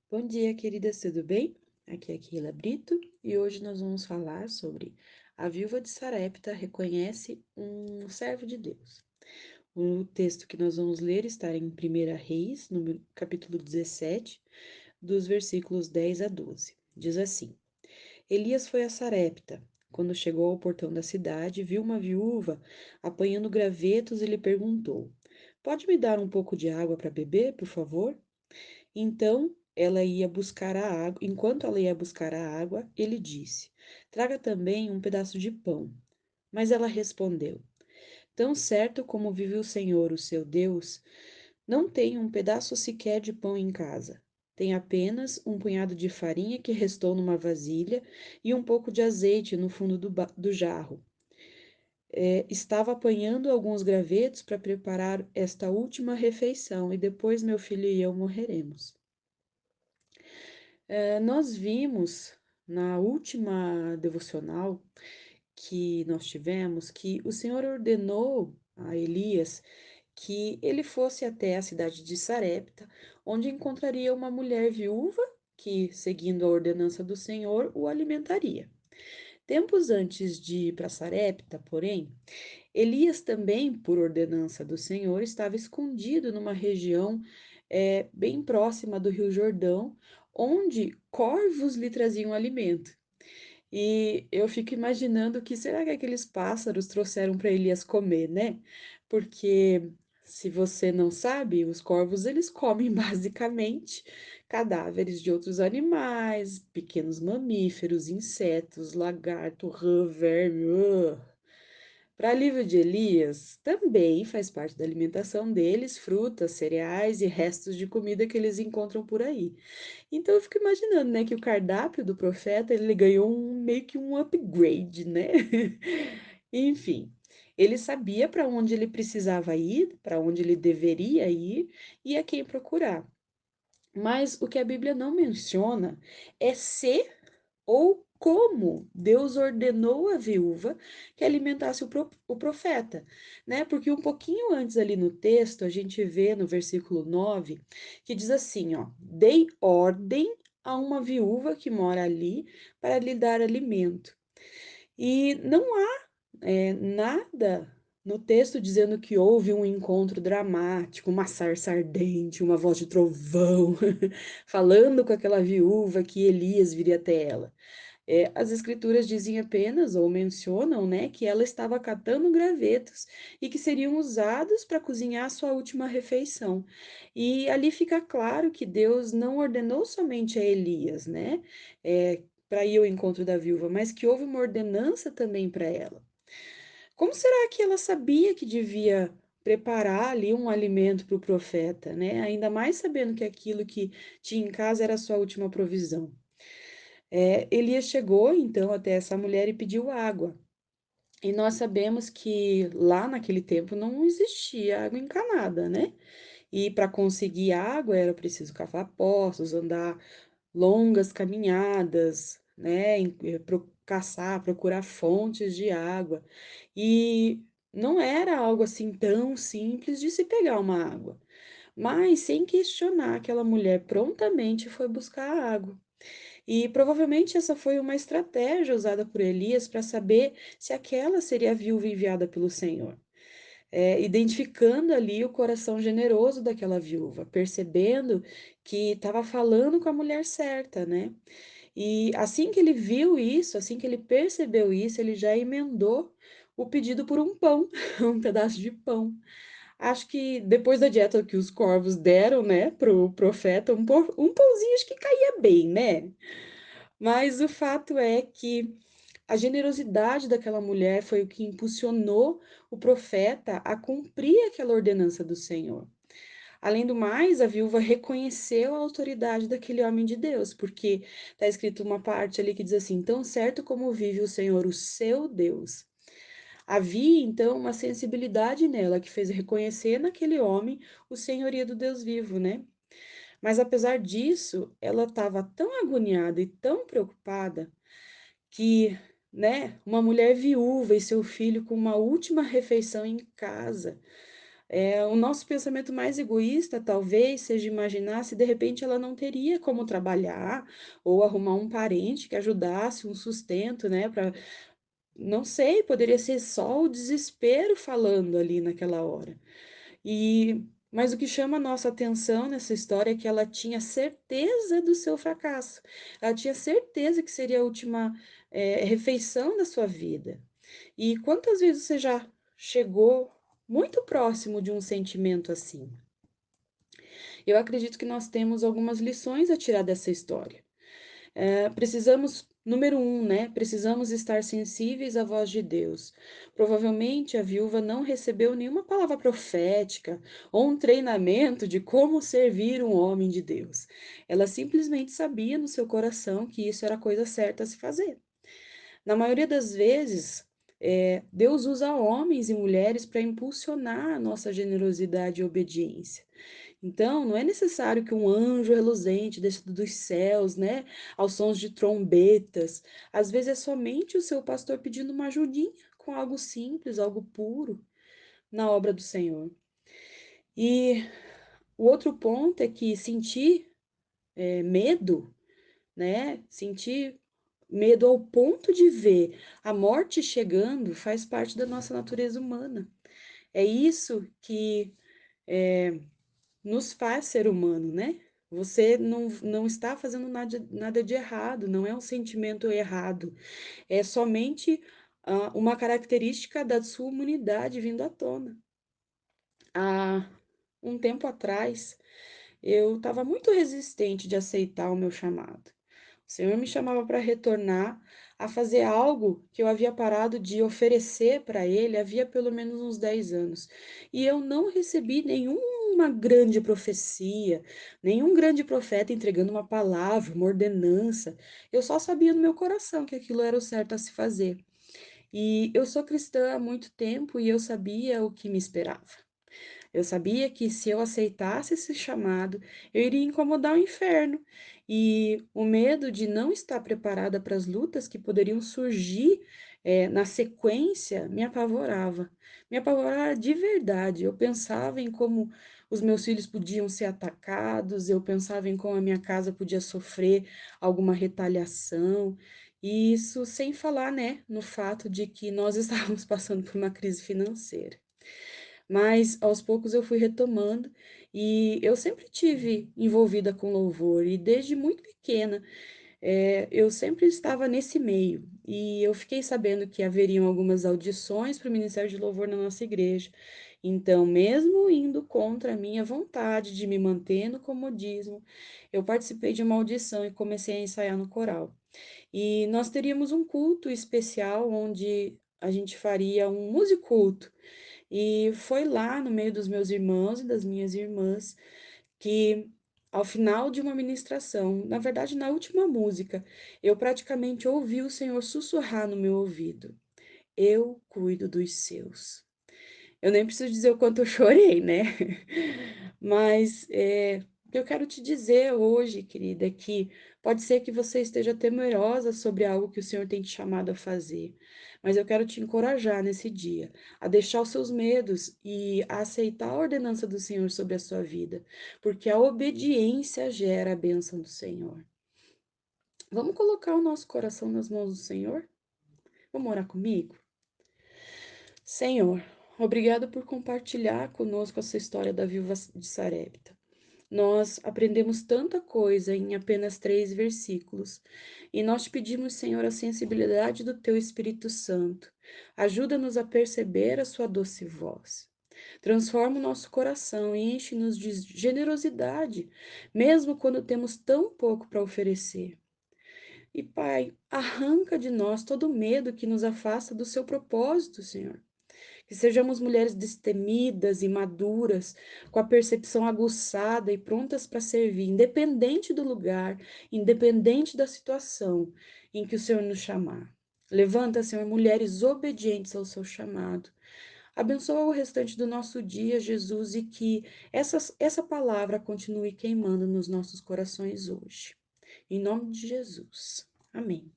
Bom dia, queridas, tudo bem? Aqui é Keila Brito e hoje nós vamos falar sobre a viúva de Sarepta reconhece um servo de Deus. O texto que nós vamos ler está em 1 Reis, no capítulo 17, dos versículos 10 a 12. Diz assim: Elias foi a Sarepta. Quando chegou ao portão da cidade, viu uma viúva apanhando gravetos e lhe perguntou: Pode me dar um pouco de água para beber, por favor? Então ela ia buscar a água. Enquanto ela ia buscar a água, ele disse: Traga também um pedaço de pão. Mas ela respondeu: Tão certo como vive o Senhor, o seu Deus, não tenho um pedaço sequer de pão em casa. Tem apenas um punhado de farinha que restou numa vasilha e um pouco de azeite no fundo do jarro. Estava apanhando alguns gravetos para preparar esta última refeição e depois meu filho e eu morreremos. Nós vimos na última devocional que nós tivemos que o Senhor ordenou a Elias que ele fosse até a cidade de Sarepta, onde encontraria uma mulher viúva que, seguindo a ordenança do Senhor, o alimentaria. Tempos antes de ir para Sarepta, porém, Elias também, por ordenança do Senhor, estava escondido numa região bem próxima do Rio Jordão, onde corvos lhe traziam alimento. E eu fico imaginando o que será que aqueles pássaros trouxeram para Elias comer, né? Porque se você não sabe, os corvos eles comem basicamente cadáveres de outros animais, pequenos mamíferos, insetos, lagarto, rã, verme. Para alívio de Elias, também faz parte da alimentação deles frutas, cereais e restos de comida que eles encontram por aí. Então eu fico imaginando, né, que o cardápio do profeta, ele ganhou meio que um upgrade, né? Enfim, ele sabia para onde ele precisava ir, para onde ele deveria ir e a quem procurar. Mas o que a Bíblia não menciona é se ou como Deus ordenou à viúva que alimentasse o profeta, né? Porque um pouquinho antes ali no texto, a gente vê no versículo 9 que diz assim, ó: Dei ordem a uma viúva que mora ali para lhe dar alimento. E não há nada no texto dizendo que houve um encontro dramático, uma sarça ardente, uma voz de trovão, falando com aquela viúva que Elias viria até ela. As escrituras dizem apenas, ou mencionam, né, que ela estava catando gravetos e que seriam usados para cozinhar a sua última refeição. E ali fica claro que Deus não ordenou somente a Elias, né, para ir ao encontro da viúva, mas que houve uma ordenança também para ela. Como será que ela sabia que devia preparar ali um alimento para o profeta, né? Ainda mais sabendo que aquilo que tinha em casa era a sua última provisão. Elias chegou então até essa mulher e pediu água. E nós sabemos que lá naquele tempo não existia água encanada, né? E para conseguir água era preciso cavar poços, andar longas caminhadas, né? Caçar, procurar fontes de água. E não era algo assim tão simples de se pegar uma água. Mas, sem questionar, aquela mulher prontamente foi buscar a água. E provavelmente essa foi uma estratégia usada por Elias para saber se aquela seria a viúva enviada pelo Senhor. Identificando ali o coração generoso daquela viúva, percebendo que estava falando com a mulher certa, né? E assim que ele viu isso, assim que ele percebeu isso, ele já emendou o pedido por um pão, um pedaço de pão. Acho que depois da dieta que os corvos deram, né, pro profeta, um pãozinho acho que caía bem, né? Mas o fato é que a generosidade daquela mulher foi o que impulsionou o profeta a cumprir aquela ordenança do Senhor. Além do mais, a viúva reconheceu a autoridade daquele homem de Deus, porque está escrito uma parte ali que diz assim: Tão certo como vive o Senhor, o seu Deus. Havia então uma sensibilidade nela que fez reconhecer naquele homem o senhoria do Deus vivo, né? Mas apesar disso, ela estava tão agoniada e tão preocupada que, né, uma mulher viúva e seu filho com uma última refeição em casa, O nosso pensamento mais egoísta talvez seja imaginar se de repente ela não teria como trabalhar ou arrumar um parente que ajudasse, um sustento, né, para não sei, poderia ser só o desespero falando ali naquela hora. Mas o que chama a nossa atenção nessa história é que ela tinha certeza do seu fracasso. Ela tinha certeza que seria a última, refeição da sua vida. E quantas vezes você já chegou muito próximo de um sentimento assim? Eu acredito que nós temos algumas lições a tirar dessa história. Precisamos, número um, né? Precisamos estar sensíveis à voz de Deus. Provavelmente a viúva não recebeu nenhuma palavra profética ou um treinamento de como servir um homem de Deus. Ela simplesmente sabia no seu coração que isso era a coisa certa a se fazer. Na maioria das vezes, Deus usa homens e mulheres para impulsionar a nossa generosidade e obediência. Então, não é necessário que um anjo reluzente desça dos céus, né, aos sons de trombetas. Às vezes é somente o seu pastor pedindo uma ajudinha com algo simples, algo puro na obra do Senhor. E o outro ponto é que sentir medo, né, sentir medo ao ponto de ver a morte chegando faz parte da nossa natureza humana. É isso que nos faz ser humano, né? Você não está fazendo nada de errado, não é um sentimento errado, é somente uma característica da sua humanidade vindo à tona. Há um tempo atrás, eu estava muito resistente de aceitar o meu chamado. O Senhor me chamava para retornar a fazer algo que eu havia parado de oferecer para Ele havia pelo menos uns 10 anos. E eu não recebi nenhuma grande profecia, nenhum grande profeta entregando uma palavra, uma ordenança. Eu só sabia no meu coração que aquilo era o certo a se fazer. E eu sou cristã há muito tempo e eu sabia o que me esperava. Eu sabia que se eu aceitasse esse chamado, eu iria incomodar o inferno. E o medo de não estar preparada para as lutas que poderiam surgir, na sequência me apavorava. Me apavorava de verdade. Eu pensava em como os meus filhos podiam ser atacados, eu pensava em como a minha casa podia sofrer alguma retaliação. E isso sem falar, né, no fato de que nós estávamos passando por uma crise financeira. Mas aos poucos eu fui retomando e eu sempre tive envolvida com louvor e desde muito pequena, eu sempre estava nesse meio e eu fiquei sabendo que haveriam algumas audições para o Ministério de Louvor na nossa igreja. Então, mesmo indo contra a minha vontade de me manter no comodismo, eu participei de uma audição e comecei a ensaiar no coral. E nós teríamos um culto especial onde a gente faria um musiculto. E foi lá no meio dos meus irmãos e das minhas irmãs que, ao final de uma ministração, na verdade, na última música, eu praticamente ouvi o Senhor sussurrar no meu ouvido: Eu cuido dos seus. Eu nem preciso dizer o quanto eu chorei, né? Mas o que eu quero te dizer hoje, querida, é que pode ser que você esteja temerosa sobre algo que o Senhor tem te chamado a fazer, mas eu quero te encorajar nesse dia a deixar os seus medos e a aceitar a ordenança do Senhor sobre a sua vida, porque a obediência gera a bênção do Senhor. Vamos colocar o nosso coração nas mãos do Senhor? Vamos orar comigo? Senhor, obrigado por compartilhar conosco essa história da viúva de Sarepta. Nós aprendemos tanta coisa em apenas 3 versículos e nós te pedimos, Senhor, a sensibilidade do Teu Espírito Santo. Ajuda-nos a perceber a Sua doce voz. Transforma o nosso coração e enche-nos de generosidade, mesmo quando temos tão pouco para oferecer. E, Pai, arranca de nós todo medo que nos afasta do Seu propósito, Senhor. Que sejamos mulheres destemidas e maduras, com a percepção aguçada e prontas para servir, independente do lugar, independente da situação em que o Senhor nos chamar. Levanta, Senhor, mulheres obedientes ao seu chamado. Abençoa o restante do nosso dia, Jesus, e que essa palavra continue queimando nos nossos corações hoje. Em nome de Jesus. Amém.